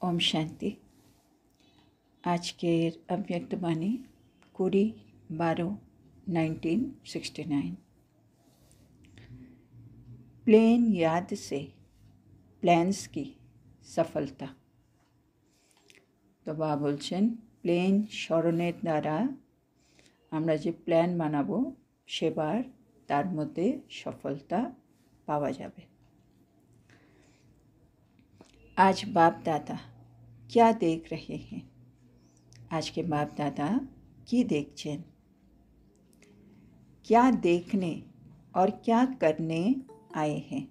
ओम शांति। আজকের अव्यक्तवाणी 20/12/1969। प्लेन याद से प्ल्যান্স की सफलता। তো বাবা বলছেন প্লেন স্মরণের দ্বারা আমরা যে প্ল্যান বানাবো সেবার তার মধ্যে সফলতা পাওয়া যাবে। आज बाप दादा क्या देख रहे हैं? आज के बाप दादा की देखছেন, क्या देखने और क्या करने आए हैं।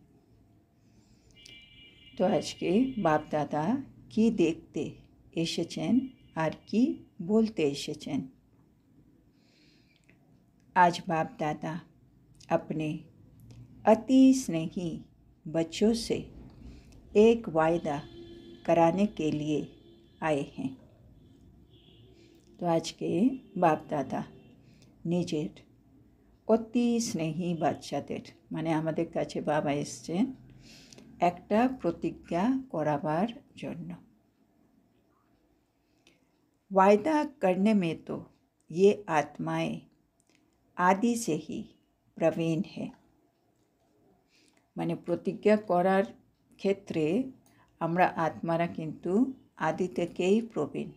तो आज के बाप दादा की देखते এসেছেন আর কি বলতে এসেছেন। आज बाप दादा अपने अति स्नेही बच्चों से एक वायदा कराने के लिए आए हैं। तो आज के बाप दादा নিজের অতি স্নেহী বাচ্চাদের মানে আমাদের কাছে বাবা এসছেন একটা প্রতিজ্ঞা করাবার জন্য। वायदा करने में तो ये आत्माएं आदि से ही प्रवीण है। মানে প্রতিজ্ঞা করার ক্ষেত্রে আমরা আত্মারা কিন্তু आदि থেকেই प्रवीण।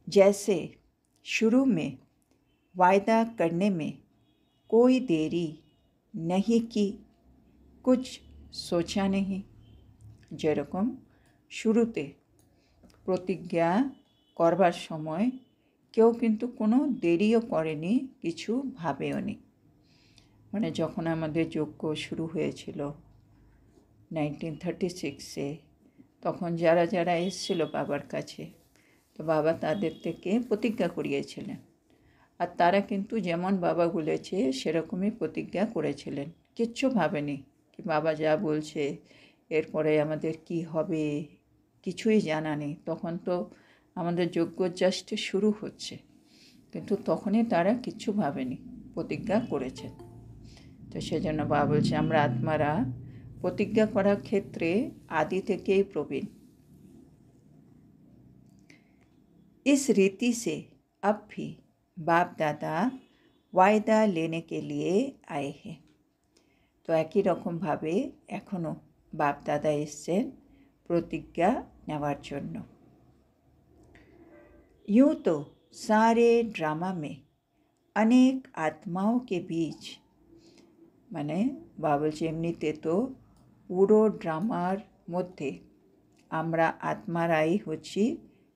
जैसे शुरू में वायदा करने में कोई देरी नहीं की, कुछ सोचा नहीं। যেরকম শুরুতে প্রতিজ্ঞা করবার সময় কেউ কিন্তু কোনো দেরিও করেনি, কিছু ভাবেও নি। মানে যখন আমাদের যজ্ঞ শুরু হয়েছিল 1936-এ, তখন যারা যারা এসেছিল বাবার কাছে, তো বাবা তাদের থেকে প্রতিজ্ঞা করিয়েছিলেন। আর তারা কিন্তু যেমন বাবা বলেছে সেরকমই প্রতিজ্ঞা করেছিলেন, কিচ্ছু ভাবেনি কি বাবা যা বলছে এরপরে আমাদের কি হবে, কিছুই জানা নেই। তখন তো আমাদের যজ্ঞ জাস্ট শুরু হচ্ছে, কিন্তু তখনই তারা কিচ্ছু ভাবেনি, প্রতিজ্ঞা করেছেন। তো সেজন্য বাবা বলছে আমরা আত্মারা প্রতিজ্ঞা করার ক্ষেত্রে आदि থেকেই प्रवीण। इस रीति से अब भी बाप दादा वायदा लेने के लिए आए हैं। तो একই রকমভাবে এখনও बाप दादा এসছেন প্রতিজ্ঞা নেওয়ার জন্য। यूं तो सारे ड्रामा में अनेक आत्माओं के बीच মানে বাবা বলছে এমনিতে তো পুরো ড্রামার মধ্যে আমরা আত্মারাই হচ্ছি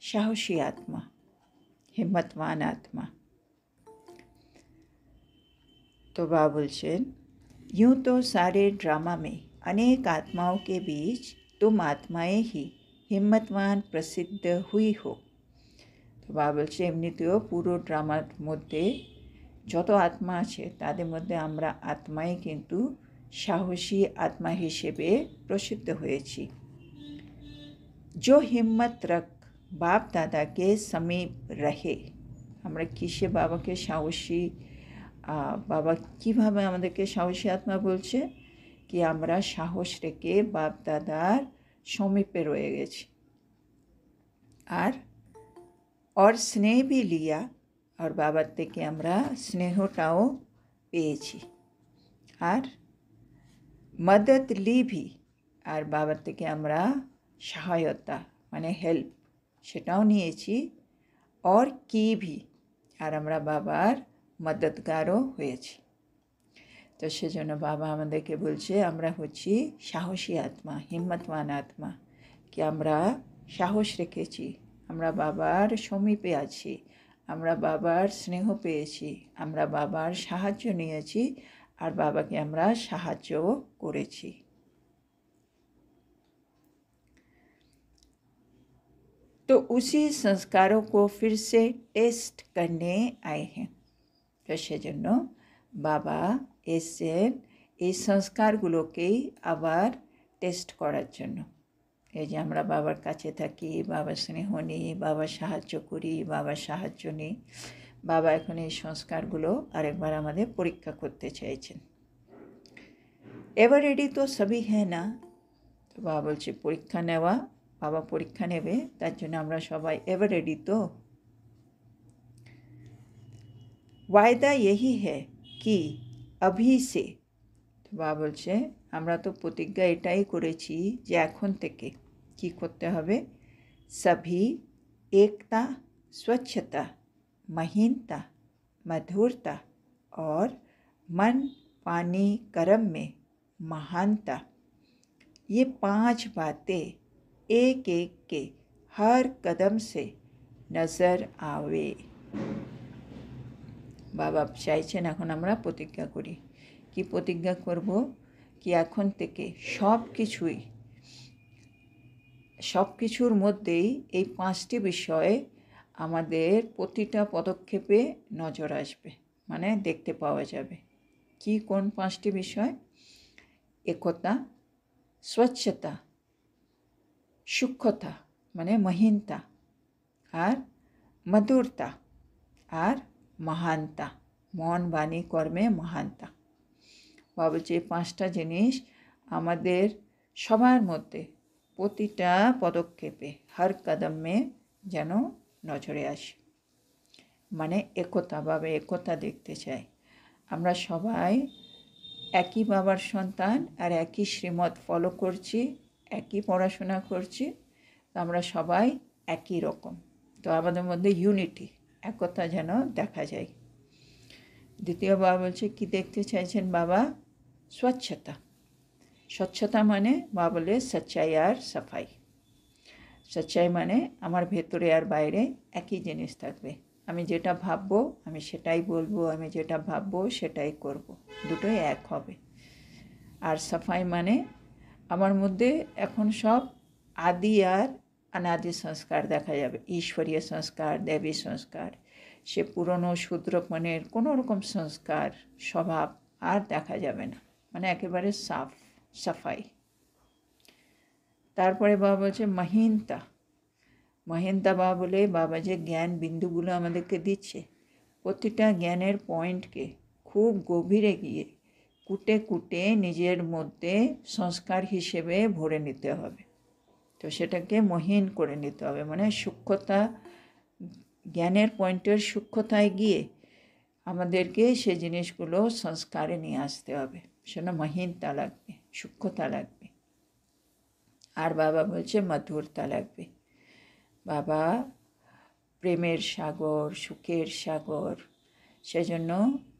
সাহসী आत्मा, हिम्मतवान आत्मा। तो बाबा बोलছেন यूं तो सारे ड्रामा में अनेक आत्माओं के बीच तुम आत्माएं ही हिम्मतवान प्रसिद्ध हुई हो। तो बाबा बोलছে এমনিতেও পুরো ড্রামার মধ্যে যত আত্মা আছে তাদের মধ্যে আমরা আত্মাই কিন্তু সাহসী আত্মা হিসেবে প্রসিদ্ধ হয়েছি। जो हिम्मत रख बाप दादा के समीप रहे। আমরা কিসে বাবাকে সাহসী, বাবা কিভাবে আমাদেরকে সাহসী আত্মা বলছে কি আমরা সাহস রেখে বাপ দাদার সমীপে রয়ে গেছি। और स्नेह भी लिया, और বাবার থেকে আমরা স্নেহটাও পেয়েছি। আর मदद ली भी, আর বাবার থেকে আমরা সহায়তা মানে হেল্প সেটাও নিয়েছি। और की भी, আর আমরা বাবার মদতগারও হয়েছি। তো সেজন্য বাবা আমাদেরকে বলছে আমরা হচ্ছি সাহসী আত্মা, হিম্মতওয়ান আত্মা, কি আমরা সাহস রেখেছি, আমরা বাবার সমীপে আছি, আমরা বাবার স্নেহ পেয়েছি, আমরা বাবার সাহায্য নিয়েছি, আর বাবাকে আমরা সাহায্যও করেছি। तो उसी संस्कारों को फिर से टेस्ट करने आए हैं। तो সেজন্য বাবা এসেছেন এই সংস্কারগুলোকেই আবার টেস্ট করার জন্য। এই যে আমরা বাবার কাছে থাকি, বাবার স্নেহ নিই, বাবার সাহায্য করি, বাবার সাহায্য নিই, বাবা এখন এই সংস্কারগুলো আরেকবার আমাদের পরীক্ষা করতে চাইছেন। एवर रेडी तो सभी है ना তো বাবা বলছে পরীক্ষা নেওয়া, বাবা পরীক্ষা নেবে, তার জন্য আমরা সবাই এভার রেডি তো। वायदा यही है कि अभी से, তো বাবা বলছে আমরা তো প্রতিজ্ঞা এটাই করেছি যে এখন থেকে কি করতে হবে, सभी एकता, स्वच्छता, महीनता, मधुरता और मन पानी कर्म में महानता, ये 5 बातें एक एक के हर कदम से नज़र आवे। বাবা চাইছেন এখন আমরা প্রতিজ্ঞা করি। কি প্রতিজ্ঞা করব? কি এখন থেকে সব কিছুর মধ্যেই এই 5টি বিষয়ে আমাদের প্রতিটা পদক্ষেপে নজর আসবে, মানে দেখতে পাওয়া যাবে। কি কোন 5টি বিষয়? একতা, স্বচ্ছতা, সূক্ষ্মতা মানে মহিনতা, আর মধুরতা, আর মহানতা, মন বাণী কর্মে মহানতা। বাবা বলছে এই 5টা জিনিস আমাদের সবার মধ্যে প্রতিটা পদক্ষেপে হর কদমে যেন নজরে আসে। মানে একতা, বাবা একতা দেখতে চাই। আমরা সবাই একই বাবার সন্তান আর একই শ্রীমত ফলো করছি, একই পড়াশোনা করছি, তো আমরা সবাই একই রকম। তো আমাদের মধ্যে ইউনিটি, একতা যেন দেখা যায়। দ্বিতীয় বাবা বলছে কি দেখতে চাইছেন বাবা? স্বচ্ছতা। স্বচ্ছতা মানে বাবা বলে সচ্চাই আর সাফাই। সচ্চাই মানে আমার ভেতরে আর বাইরে একই জিনিস থাকবে। আমি যেটা ভাববো আমি সেটাই বলবো, আমি যেটা ভাববো সেটাই করব, দুটোই এক হবে। আর সাফাই মানে আমার মধ্যে এখন সব আদি আর অনাদি সংস্কার দেখা যাবে, ঈশ্বরীয় সংস্কার, দেবী সংস্কার। সে পুরনো শূদ্রপণের কোনো রকম সংস্কার স্বভাব আর দেখা যাবে না, মানে একেবারে সাফাই। তারপরে বাবা বলছে মহিনতা। মহিনতা বাবা বলে বাবা যে জ্ঞান বিন্দুগুলো আমাদেরকে দিচ্ছে, প্রতিটা জ্ঞানের পয়েন্টকে খুব গভীরে গিয়ে কুটে কুটে নিজের মধ্যে সংস্কার হিসেবে ভরে নিতে হবে। তো সেটাকে মহিন করে নিতে হবে, মানে সূক্ষ্মতা, জ্ঞানের পয়েন্টের সূক্ষ্মতায় গিয়ে আমাদেরকে সে জিনিসগুলো সংস্কারে নিয়ে আসতে হবে। সেটা মহিনতা লাগবে, সূক্ষ্মতা লাগবে। আর বাবা বলছে মধুরতা লাগবে। বাবা প্রেমের সাগর, সুখের সাগর, সেজন্য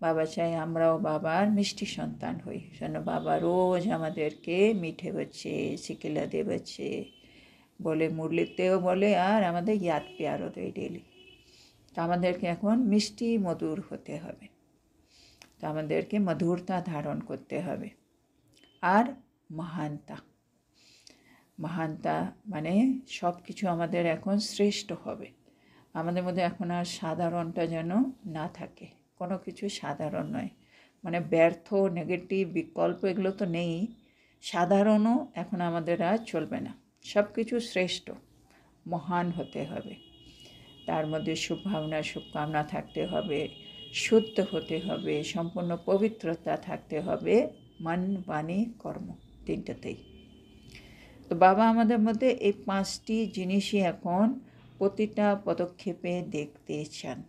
বাবা চাই আমরাও বাবার মিষ্টি সন্তান হই। সেজন্য বাবা রোজ আমাদেরকে মিঠে বচ্ছে, সিকিলাদে বচ্ছে, বলে মুরলিতেও বলে, আর আমাদের ইয়াদ পেয়ারও দেয় ডেলি। তো আমাদেরকে এখন মিষ্টি মধুর হতে হবে, তো আমাদেরকে মধুরতা ধারণ করতে হবে। আর মহানতা, মহানতা মানে সব কিছু আমাদের এখন শ্রেষ্ঠ হবে। আমাদের মধ্যে এখন আর সাধারণটা যেন না থাকে, কোনো কিছু সাধারণ নয়, মানে ব্যর্থ, নেগেটিভ, বিকল্প এগুলো তো নেই। সাধারণও এখন আমাদের আর চলবে না, সব কিছু শ্রেষ্ঠ মহান হতে হবে। তার মধ্যে শুভভাবনা, শুভকামনা থাকতে হবে, শুদ্ধ হতে হবে, সম্পূর্ণ পবিত্রতা থাকতে হবে, মন বাণী কর্ম তিনটাতেই। তো বাবা আমাদের মধ্যে এই 5টি জিনিসই এখন প্রতিটা পদক্ষেপে দেখতে চান।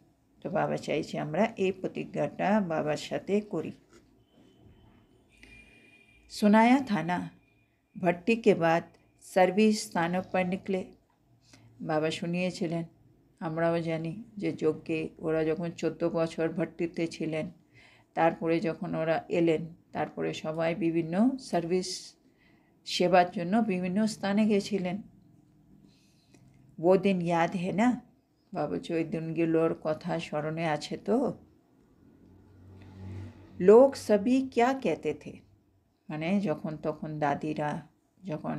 তো বাবা চাইছে আমরা এই প্রতিজ্ঞাটা বাবার সাথে করি। सुनाया था ना, भट्टी के बाद सर्विस स्थानों पर निकले। বাবা শুনিয়েছিলেন, আমরাও জানি যে যজ্ঞে ওরা যখন 14 বছর ভট্টিতে ছিলেন, তারপরে যখন ওরা এলেন, তারপরে সবাই বিভিন্ন সার্ভিস সেবার জন্য বিভিন্ন স্থানে গেছিলেন। वो दिन याद है ना? বাবা বলছে ওই দিনগুলোর কথা স্মরণে আছে তো? लोग सभी क्या कहते थे, মানে যখন তখন দাদিরা যখন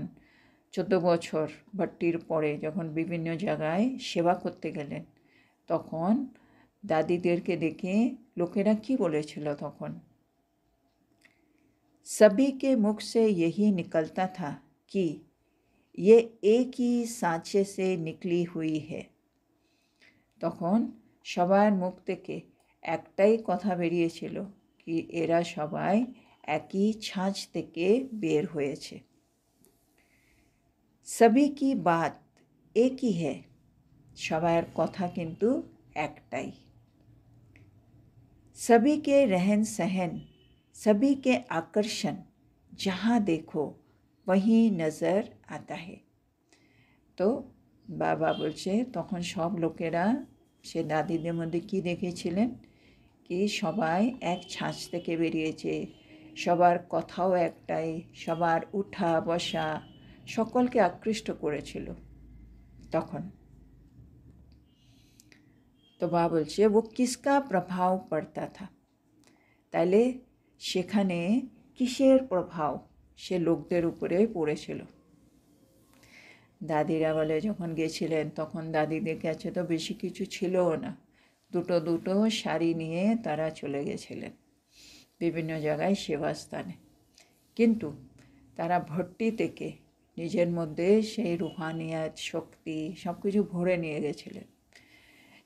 14 বছর ভট্টির পরে যখন বিভিন্ন জায়গায় সেবা করতে গেলেন, তখন দাদিদেরকে দেখে লোকেরা কি বলেছিল তখন? सभी के मुख से यही निकलता था कि ये एक ही सांचे से निकली हुई है। তখন সবার মুখ থেকে একটাই কথা বেরিয়েছিল কি এরা সবাই একই ছাঁচ থেকে বের হয়েছে। सभी की बात एक ही है সবার কথা কিন্তু একটাই सभी के रहन सहन सभी के आकर्षण जहाँ देखो वहीं नज़र आता है তো বাবা বলছে তখন সব লোকেরা সে দাদিদের মধ্যে কি দেখেছিলেন কি সবাই এক ছাঁচ থেকে বেরিয়েছে সবার কথাও একটাই সবার উঠা বসা সকলকে আকৃষ্ট করেছিল তখন তো বাবা বলছে वो किसका प्रभाव पड़ता था তাইলে সেখানে কিসের প্রভাব সে লোকদের উপরে পড়েছিল দাদিরা বলে যখন গেছিলেন তখন দাদিদের কাছে তো বেশি কিছু ছিলও না দুটো শাড়ি নিয়ে তারা চলে গেছিলেন বিভিন্ন জায়গায় সেবাস্থানে কিন্তু তারা ভর্তি থেকে নিজের মধ্যে সেই রুহানিয়াত শক্তি সব কিছু ভরে নিয়ে গেছিলেন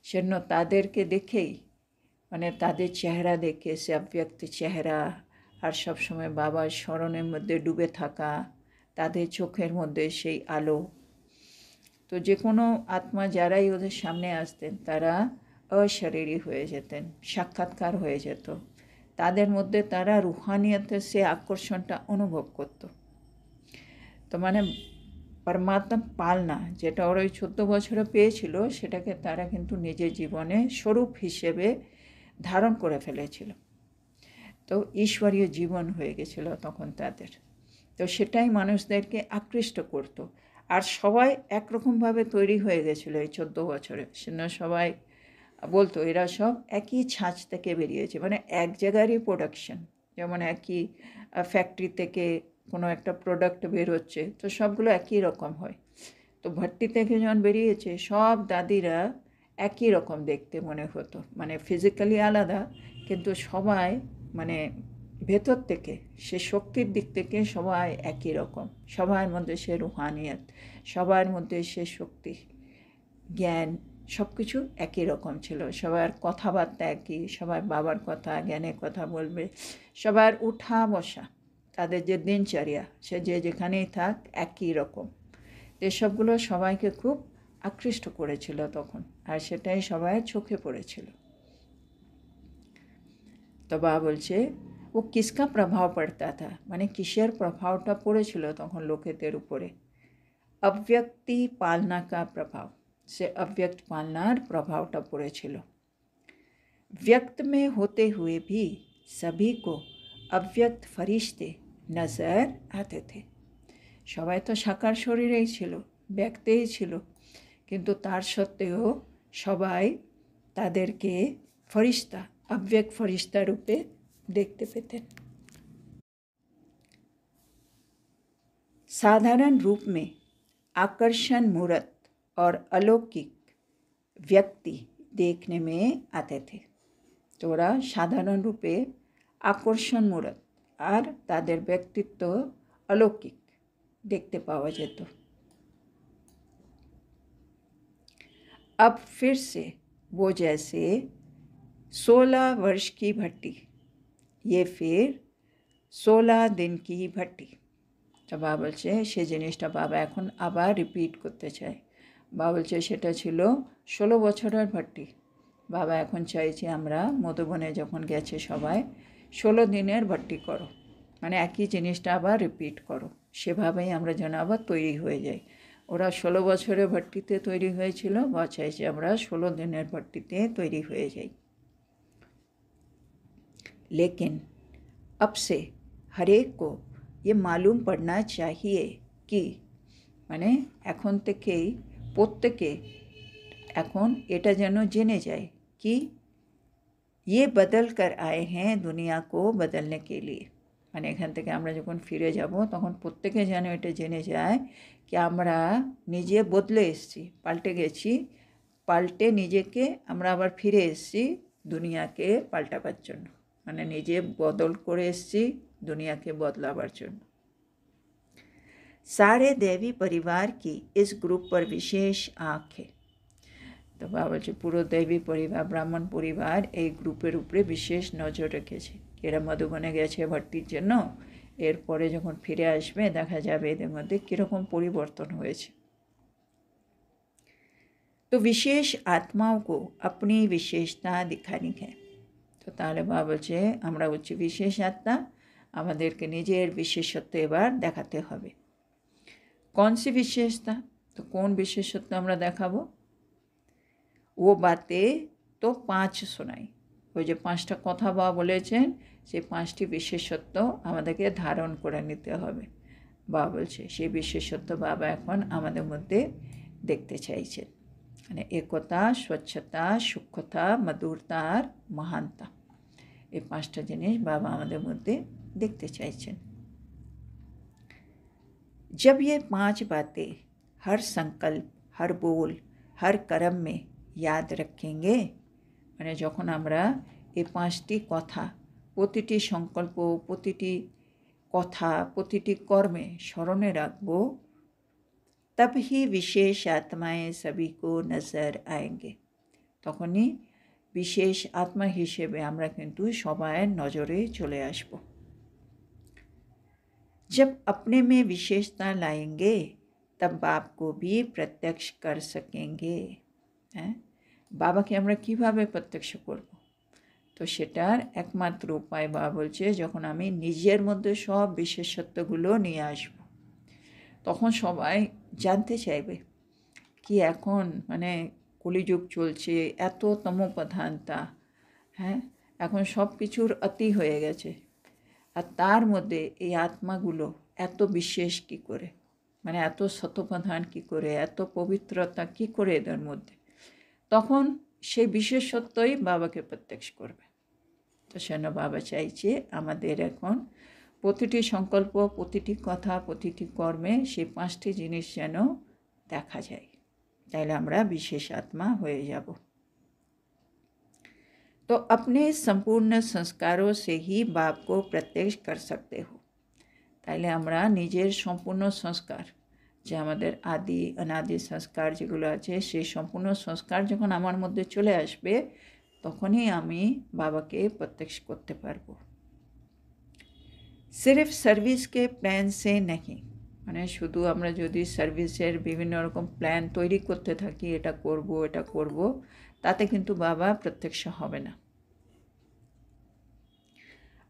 সেজন্য তাদেরকে দেখেই মানে তাদের চেহারা দেখে সে অব্যক্ত চেহারা আর সবসময় বাবার স্মরণের মধ্যে ডুবে থাকা তাদের চোখের মধ্যে সেই আলো তো যে কোনো আত্মা যারাই ওদের সামনে আসতেন তারা অশরীরী হয়ে যেতেন সাক্ষাৎকার হয়ে যেত তাদের মধ্যে তারা রুহানিয়তের সে আকর্ষণটা অনুভব করত তো মানে পরমাত্মা পালনা যেটা ওরা ওই 14 বছরে পেয়েছিল সেটাকে তারা কিন্তু নিজের জীবনে স্বরূপ হিসেবে ধারণ করে ফেলেছিল তো ঈশ্বরীয় জীবন হয়ে গেছিল তখন তাদের তো সেটাই মানুষদেরকে আকৃষ্ট করত আর সবাই একরকমভাবে তৈরি হয়ে গেছিলো এই 14 বছরে সেজন্য সবাই বলতো এরা সব একই ছাঁচ থেকে বেরিয়েছে মানে এক জায়গারই প্রোডাকশন যেমন একই ফ্যাক্টরি থেকে কোনো একটা প্রোডাক্ট বের হচ্ছে তো সবগুলো একই রকম হয় তো ভট্টি থেকে যখন বেরিয়েছে সব দাদিরা একই রকম দেখতে মনে হতো মানে ফিজিক্যালি আলাদা কিন্তু সবাই মানে ভেতর থেকে সে শক্তির দিক থেকে সবাই একই রকম সবার মধ্যে সে রুহানিয়ত সবার মধ্যে সে শক্তি জ্ঞান সব কিছু একই রকম ছিল সবার কথাবার্তা একই সবাই বাবার কথা জ্ঞানের কথা বলবে সবার উঠা বসা তাদের যে দিনচর্যা সে যে যেখানেই থাক একই রকম এসবগুলো সবাইকে খুব আকৃষ্ট করেছিল তখন আর সেটাই সবাই চোখে পড়েছিল তো বাবা বলছে ও কিসকা প্রভাব পড়তা থা মানে কিসের প্রভাবটা পড়েছিল তখন লোকেদের উপরে अव्यक्ति पालना का प्रभाव से अव्यक्त पालनार प्रभावटा पड़ेছিল व्यक्त में होते हुए भी सभी को अव्यक्त फरिश्ते नजर आते थे সবাই তো সাকার শরীরেই ছিল ব্যক্তেই ছিল কিন্তু তার সত্ত্বেও সবাই তাদেরকে ফরিস্তা अव्यक्त फरिश्ता रूपे देखते पेतें साधारण रूप में आकर्षण मूर्त और अलौकिक व्यक्ति देखने में आते थे तो ওরা সাধারণ রূপে আকর্ষণ মূরত আর তাদের ব্যক্তিত্ব অলৌকিক देखते पावा যেত अब फिर से वो जैसे 16 वर्ष की भट्टी ये फिर 16 दिन की भट्टी তো বাবা বলছে সে জিনিসটা বাবা এখন আবার রিপিট করতে চায় বাবা বলছে সেটা ছিল 16 বছরের ভট্টি বাবা এখন চাইছে আমরা মধুবনে যখন গেছে সবাই 16 দিনের ভট্টি করো মানে একই জিনিসটা আবার রিপিট করো সেভাবেই আমরা যেন আবার তৈরি হয়ে যাই ওরা 16 বছরের ভট্টিতে তৈরি হয়েছিল বা চাইছে আমরা 16 দিনের ভট্টিতে তৈরি হয়ে যাই लेकिन अब से हर एक को ये मालूम पड़ना चाहिए कि মানে এখন থেকেই প্রত্যেকে এখন এটা যেন জেনে যায় कि ये बदल कर आए हैं दुनिया को बदलने के लिए মানে এখান থেকে আমরা যখন ফিরে যাব তখন প্রত্যেকে যেন এটা জেনে যায় कि আমরা নিজে বদলে এসেছি পাল্টে গেছি পাল্টে নিজেকে আমরা আবার ফিরে এসেছি দুনিয়াকে পাল্টাবার জন্য মানে নিজে বদল করে এসেছি দুনিয়াকে বদলাবার জন্য सारे देवी परिवार की इस ग्रुप पर विशेष आँख है तो बाबा বলছে পুরো দেবী পরিবার ব্রাহ্মণ পরিবার এই গ্রুপের উপরে বিশেষ নজর রেখেছে এরা মধুবনে গেছে ভট্টির জন্য এরপরে যখন ফিরে আসবে দেখা যাবে এদের মধ্যে কীরকম পরিবর্তন হয়েছে। तो विशेष आत्माओं को अपनी विशेषता दिखानी है। তো তাহলে বাবা বলছে আমরা হচ্ছে বিশেষ আত্মা, আমাদেরকে নিজের বিশেষত্ব এবার দেখাতে হবে। कौन सी विशेषता? तो कौन विशेषत्व আমরা দেখাবো? ও বাতে তো 5 শোনাই। ওই যে 5টা কথা বাবা বলেছেন, সেই 5টি বিশেষত্ব আমাদেরকে ধারণ করে নিতে হবে। বাবা বলছে সেই বিশেষত্ব বাবা এখন আমাদের মধ্যে দেখতে চাইছেন, মানে একতা, স্বচ্ছতা, সূক্ষ্মতা, মধুরতা আর মহানতা। এই 5টা জিনিস বাবা আমাদের মধ্যে দেখতে চাইছেন। जब ये 5 बातें हर संकल्प, हर बोल, हर कर्म में याद रखेंगे, মানে যখন আমরা এই 5টি কথা প্রতিটি সংকল্প, প্রতিটি কথা, প্রতিটি কর্মে স্মরণে রাখব, तब ही विशेष आत्माएं सभी को नजर आएंगे। তখনই বিশেষ আত্মা হিসেবে আমরা কিন্তু সবার নজরে চলে আসব। जब अपने में विशेषता लाएंगे तब बाप को भी प्रत्यक्ष कर सकेंगे। হ্যাঁ, বাবাকে আমরা কিভাবে প্রত্যক্ষ করব? তো সেটার একমাত্র উপায় বাবা বলছে যখন আমি নিজের মধ্যে সব বিশেষত্বগুলো নিয়ে আসব, তখন সবাই জানতে চাইবে কি এখন মানে কলিযুগ চলছে, এত তমোপ্রধানতা, হ্যাঁ, এখন সব কিছুর অতি হয়ে গেছে, আর তার মধ্যে এই আত্মাগুলো এত বিশেষ কী করে, মানে এত সতপ্রধান কী করে, এত পবিত্রতা কী করে এদের মধ্যে, তখন সেই বিশেষত্বই বাবাকে প্রত্যক্ষ করবে। তো সেজন্য বাবা চাইছে আমাদের এখন প্রতিটি সংকল্প, প্রতিটি কথা, প্রতিটি কর্মে সেই 5টি জিনিস যেন দেখা যায়, তাইলে আমরা বিশেষ আত্মা হয়ে যাব। तो अपने संपूर्ण संस्कारों से ही बाप को प्रत्यक्ष कर सकते हो। তাইলে আমরা নিজের সম্পূর্ণ সংস্কার, যে আমাদের আদি অনাদি সংস্কার যেগুলো আছে, সেই সম্পূর্ণ সংস্কার যখন আমার মধ্যে চলে আসবে, তখনই আমি বাবাকে প্রত্যক্ষ করতে পারবো। সির্ফ সার্ভিসকে প্ল্যান সে नहीं, মানে শুধু আমরা যদি সার্ভিসের বিভিন্ন রকম প্ল্যান তৈরি করতে থাকি, এটা করব এটা করব, তাতে কিন্তু বাবা প্রত্যক্ষ হবে না।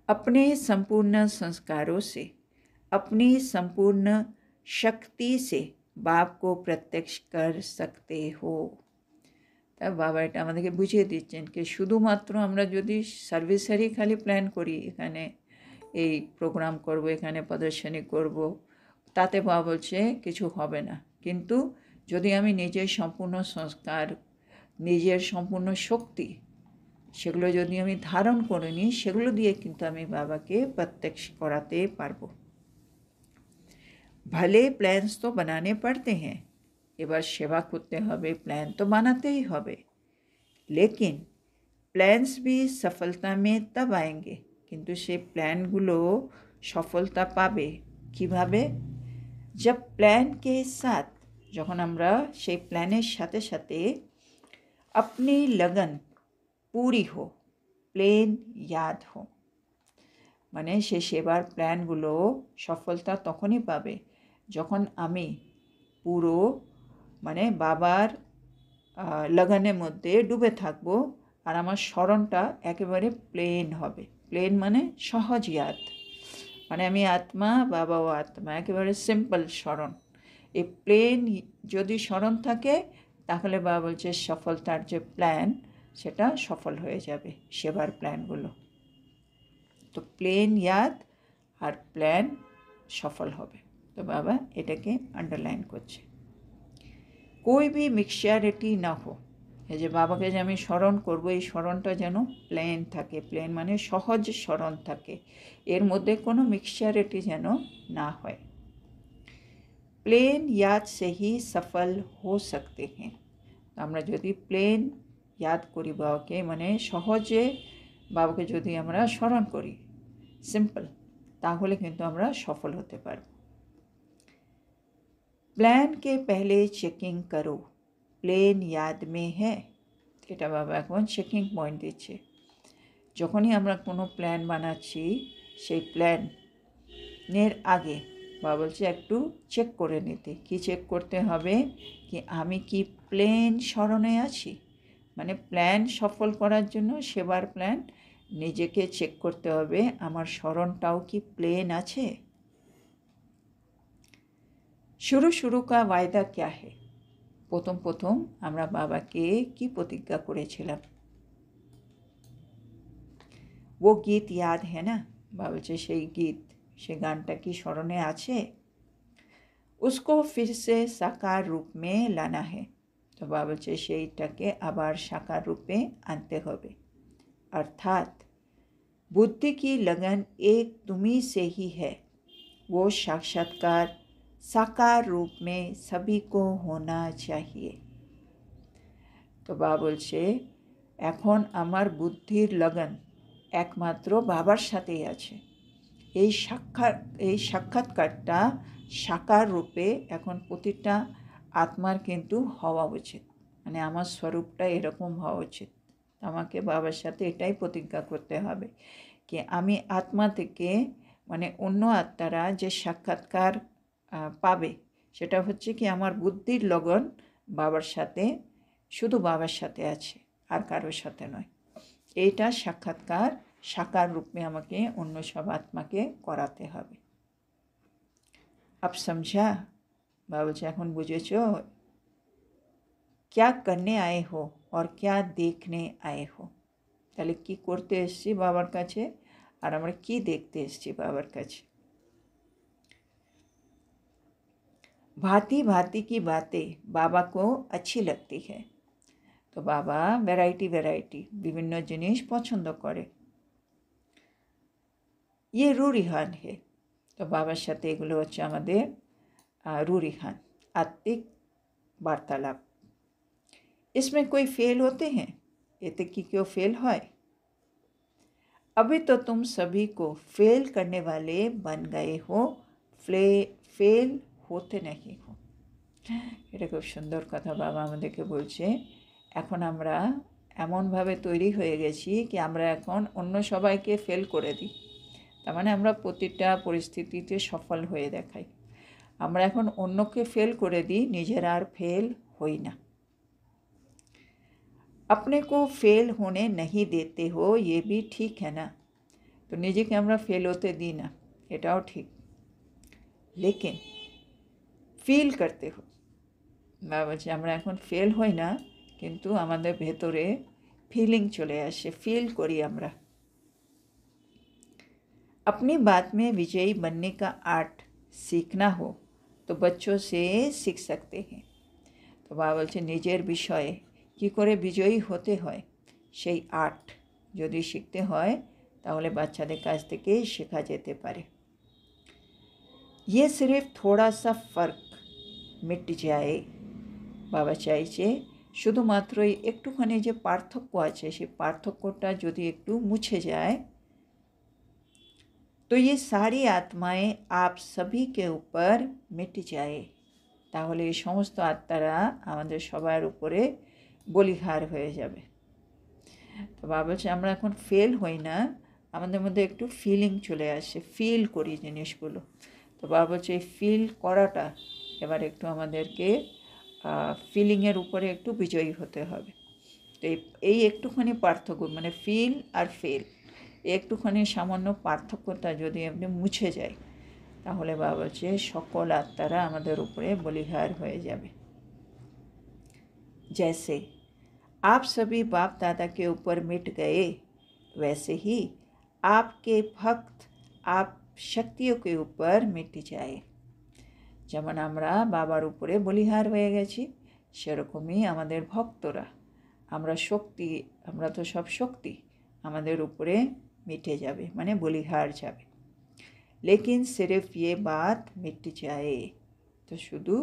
अपने संपूर्ण संस्कारों से, अपनी संपूर्ण शक्ति से बाप को प्रत्यक्ष कर सकते हो। তা বাবা এটা আমাদেরকে বুঝিয়ে দিচ্ছেন কি শুধুমাত্র আমরা যদি সার্ভিসেরই খালি প্ল্যান করি, এখানে এই প্রোগ্রাম করব, এখানে প্রদর্শনী করব, তাতে বাবা বলছে কিছু হবে না। কিন্তু যদি আমি নিজের সম্পূর্ণ সংস্কার, নিজের সম্পূর্ণ শক্তি, সেগুলো যদি আমি ধারণ করে নিই, সেগুলো দিয়ে কিন্তু আমি বাবাকে প্রত্যক্ষ করাতে পারবো। भले प्लान्स तो बनाने पड़ते हैं, এবার সেবা করতে হবে, প্ল্যান তো বানাতেই হবে, लेकिन प्लान्स भी सफलता में तब आएंगे, কিন্তু সেই প্ল্যানগুলো সফলতা পাবে কিভাবে? जब प्लान के साथ, যখন আমরা সেই প্ল্যানের সাথে সাথে अपनी लगन पूरी हो, প্লেন याद हो, মানে সে সেবার প্ল্যানগুলো সফলতা তখনই পাবে যখন আমি পুরো মানে বাবার লগনের মধ্যে ডুবে থাকব, আর আমার স্মরণটা একেবারে প্লেন হবে। প্লেন মানে সহজ ইয়াদ, মানে আমি আত্মা, বাবাও আত্মা, একেবারে সিম্পল স্মরণ। এই প্লেন যদি স্মরণ থাকে, তাহলে বাবা বলছে সফলতার যে প্ল্যান, সেটা সফল হয়ে যাবে, সেবার প্ল্যানগুলো। তো প্লেন ইয়াদ আর প্ল্যান সফল হবে। তো বাবা এটাকে আন্ডারলাইন করছে, कोई भी मिक्सचारिटी ना हो, এই যে বাবাকে যে আমি স্মরণ করবো, এই স্মরণটা যেন প্লেন থাকে, প্লেন মানে সহজ স্মরণ থাকে, এর মধ্যে কোনো মিক্সচারিটি যেন না হয়। প্লেন याद से ही सफल हो सकते हैं, আমরা যদি প্লেন याद করি বাবাকে, মানে সহজে বাবাকে যদি আমরা স্মরণ করি, সিম্পল, তাহলে কিন্তু আমরা সফল হতে পারব। প্ল্যান কে পহলে চেকিং করো, প্লেন याद में है, এটা বাবা এখন চেকিং পয়েন্ট দিচ্ছে। যখনই আমরা কোনো প্ল্যান বানাচ্ছি, সেই প্ল্যান নের আগে বাবা বলছে একটু চেক করে নিতে। কি চেক করতে হবে? কি আমি কি প্লেন স্মরণে আছি? মানে প্ল্যান সফল করার জন্য সেবার প্ল্যান নিজেকে চেক করতে হবে, আমার স্মরণটাও কি প্লেন আছে। শুরু শুরু কা ওয়ায়দা ক্যা হে? প্রথম প্রথম আমরা বাবাকে কি প্রতিজ্ঞা করেছিলাম? ও গীত ইয়াদ হ্যাঁ না? বাবা বলছে সেই গীত, সে গানটা কি স্মরণে আছে? उसको फिर से साकार रूप में लाना है। তো বাবা বলছে সেইটাকে আবার সাকার রূপে আনতে হবে। अर्थात बुद्धि की लगन एक तुम्ही से ही है, वो साक्षात्कार साकार रूप में सभी को होना चाहिए। তো বাবা বলছে এখন আমার বুদ্ধির লগন একমাত্র বাবার সাথেই আছে। এই সাক্ষাৎকারটা সাকার রূপে এখন প্রতিটা আত্মার কিন্তু হওয়া উচিত, মানে আমার স্বরূপটা এরকম হওয়া উচিত। আমাকে বাবার সাথে এটাই প্রতিজ্ঞা করতে হবে কি আমি আত্মা থেকে, মানে অন্য আত্মারা যে সাক্ষাৎকার পাবে সেটা হচ্ছে কি আমার বুদ্ধির লগন বাবার সাথে, শুধু বাবার সাথে আছে, আর কারোর সাথে নয়। এইটা সাক্ষাৎকার সাকার রূপে আমাকে অন্য সব আত্মাকে করাতে হবে। আপ সমঝা? বাবা বলছে এখন বুঝেছ? क्या करने आए हो और क्या देखने आए हो? তাহলে কি করতে এসেছি বাবার কাছে, আর আমরা কি দেখতে এসেছি বাবার কাছে। भांति भांति की बातें बाबा को अच्छी लगती है। তো বাবা ভ্যারাইটি বিভিন্ন জিনিস পছন্দ করে। ये रूरिहान है। তো বাবার সাথে এগুলো হচ্ছে আমাদের रूरिहान, आत्मिक वार्तालाप। इसमें कोई फेल होते हैं? এতে কি কেউ ফেল হয়? अभी तो तुम सभी को फेल करने वाले बन गए हो, फेल होते नहीं हो। এটা খুব সুন্দর কথা বাবা আমাদেরকে বলছে। এখন আমরা এমনভাবে তৈরি হয়ে গেছি কি আমরা এখন অন্য সবাইকে ফেল করে দিই, তার মানে আমরা প্রতিটা পরিস্থিতিতে সফল হয়ে দেখাই। আমরা এখন অন্যকে ফেল করে দিই, নিজেরা আর ফেল হই না। अपने को फेल होने नहीं देते हो, ये भी ठीक है ना? তো নিজেকে আমরা ফেল হতে দিই না, এটাও ঠিক। लेकिन ফিল করতে हो, বাবা বলছে আমরা এখন ফেল হই না, কিন্তু আমাদের ভেতরে ফিলিং চলে আসে, ফিল করি আমরা। अपनी बात में विजयी बनने का आर्ट सीखना हो तो बच्चों से सीख सकते हैं। তো বাবা বলছে নিজের বিষয়ে কি করে বিজয়ী হতে হয় সেই আর্ট যদি শিখতে হয় তাহলে বাচ্চাদের কাছ থেকে শেখা যেতে পারে। ये सिर्फ थोड़ा सा फर्क मिट जाए। বাবা চাইছে শুধুমাত্র এই একটুখানি যে পার্থক্য আছে সেই পার্থক্যটা যদি একটু মুছে যায়, तो ये सारी आत्माएं आप सभी के ऊपर मिट जाए। তাহলে এই সমস্ত আত্মারা আমাদের সবার উপরে বলিহার হয়ে যাবে। তো বাবা বলছে আমরা এখন ফেল হই না, আমাদের মধ্যে একটু ফিলিং চলে আসে, ফিল করি জিনিসগুলো। তো বাবা বলছে এই ফিল করাটা এবার একটু আমাদেরকে ফিলিংয়ের উপরে একটু বিজয়ী হতে হবে। তো এই একটুখানি পার্থক্য, মানে ফিল আর ফেল, একটুখানি সামান্য পার্থক্যটা যদি আপনি মুছে যায় তাহলে বাবা বলছে সকল আত্মারা আমাদের উপরে বলিহার হয়ে যাবে। जैसे आप सभी बाप दादा के ऊपर मिट गए, वैसे ही आपके भक्त आप शक्तियों के ऊपर मिट जाए। যেমন আমরা বাবার উপরে বলিহার হয়ে গেছি সেরকমই আমাদের ভক্তরা, আমরা শক্তি, আমরা তো সব শক্তি আমাদের উপরে মিটে যাবে, মানে বলিহার যাবে। लेकिन सिर्फ ये बात मिट जाए। তো শুধু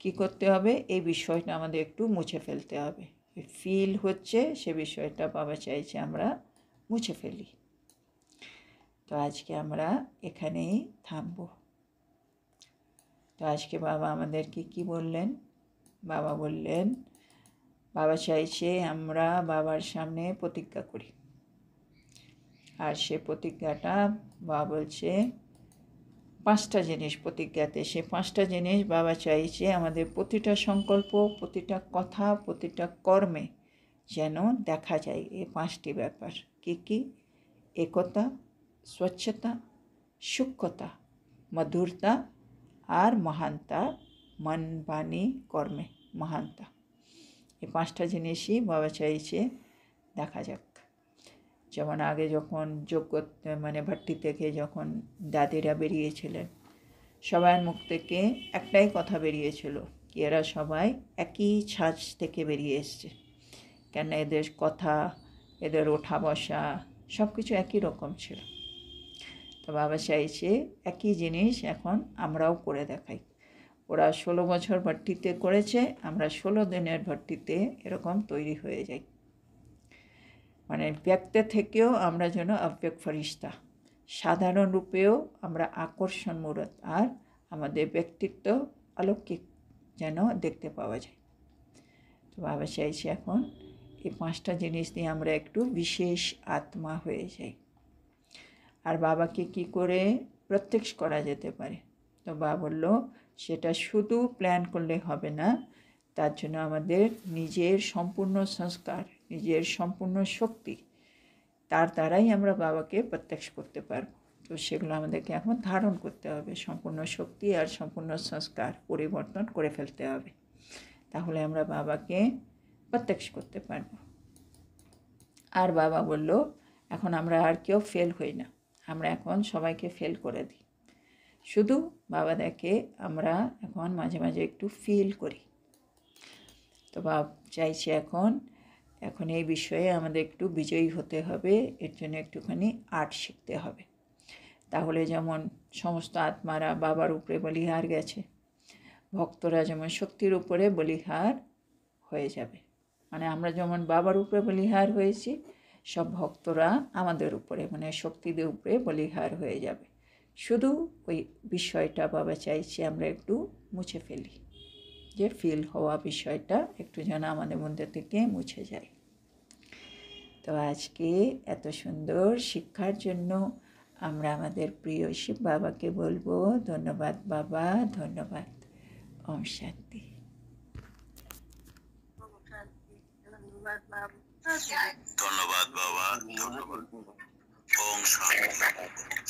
কি করতে হবে, এই বিষয়টা আমাদের একটু মুছে ফেলতে হবে। ফিল হচ্ছে সে বিষয়টা বাবা চাইছে আমরা মুছে ফেলি। তো আজকে আমরা এখানেই থামব। তো আজকে বাবা আমাদেরকে কি বললেন? বাবা বললেন বাবা চাইছে আমরা বাবার সামনে প্রতিজ্ঞা করি, আর সে প্রতিজ্ঞাটা বাবা বলছে পাঁচটা জিনিস প্রতিজ্ঞাতে, সে পাঁচটা জিনিস বাবা চাইছে আমাদের প্রতিটা সংকল্প, প্রতিটা কথা, প্রতিটা কর্মে যেন দেখা যায় এই পাঁচটি ব্যাপার। কী কী? একতা, স্বচ্ছতা, সূক্ষ্মতা, মধুরতা আর মহানতা। মন, বাণী, কর্মে মহানতা, এই পাঁচটা জিনিসই বাবা চাইছে দেখা যাক। যেমন আগে যখন যোগ্য মানে ভাট্টি থেকে যখন দাদিরা বেরিয়েছিলেন, সবার মুখ থেকে একটাই কথা বেরিয়েছিল, কি এরা সবাই একই ছাঁচ থেকে বেরিয়ে এসছে, কেন এদের কথা, এদের ওঠা বসা সব কিছু একই রকম ছিল। তো বাবা চাইছে একই জিনিস এখন আমরাও করে দেখাই। ওরা 16 বছর ভাট্টিতে করেছে, আমরা 16 দিনের ভাট্টিতে এরকম তৈরি হয়ে যাই। মানে ব্যক্তি থেকেও আমরা যেন অব্যক্ত ফরিস্তা, সাধারণ রূপেও আমরা আকর্ষণ মূরত, আর আমাদের ব্যক্তিত্ব অলৌকিক যেন দেখতে পাওয়া যায়। তো বাবা চাইছে এখন এই পাঁচটা জিনিস দিয়ে আমরা একটু বিশেষ আত্মা হয়ে যাই। আর বাবাকে কি করে প্রত্যক্ষ করা যেতে পারে? তো বাবা বলল, সেটা শুধু প্ল্যান করলে হবে না, তার জন্য আমাদের নিজের সম্পূর্ণ সংস্কার, নিজের সম্পূর্ণ শক্তি, তার দ্বারাই আমরা বাবাকে প্রত্যক্ষ করতে পারব। তো সেগুলো আমাদেরকে এখন ধারণ করতে হবে, সম্পূর্ণ শক্তি আর সম্পূর্ণ সংস্কার পরিবর্তন করে ফেলতে হবে, তাহলে আমরা বাবাকে প্রত্যক্ষ করতে পারব। আর বাবা বলল, এখন আমরা আর কেউ ফেল হই না, আমরা এখন সবাইকে ফেল করে দিই। শুধু বাবা দেখে আমরা এখন মাঝে মাঝে একটু ফিল করি। তো বাবা চাইছে এখন এই বিষয়ে আমাদের একটু বিজয়ী হতে হবে, এর জন্য একটুখানি আর্ট শিখতে হবে। তাহলে যেমন সমস্ত আত্মারা বাবার উপরে বলিহার গেছে, ভক্তরা যেমন শক্তির উপরে বলিহার হয়ে যাবে। মানে আমরা যেমন বাবার উপরে বলিহার হয়েছি, সব ভক্তরা আমাদের উপরে মানে শক্তিদের উপরে বলিহার হয়ে যাবে। শুধু ওই বিষয়টা বাবা চাইছে আমরা একটু মুছে ফেলি, যে ফিল হওয়া বিষয়টা একটু যেন আমাদের মধ্যে থেকে মুছে যায়। তো আজকে এত সুন্দর শিক্ষার জন্য আমরা আমাদের প্রিয় শিব বাবাকে বলবো, ধন্যবাদ বাবা, ধন্যবাদ। ওম শান্তি। ধন্যবাদ বাবা, ধন্যবাদ। ওম শান্তি।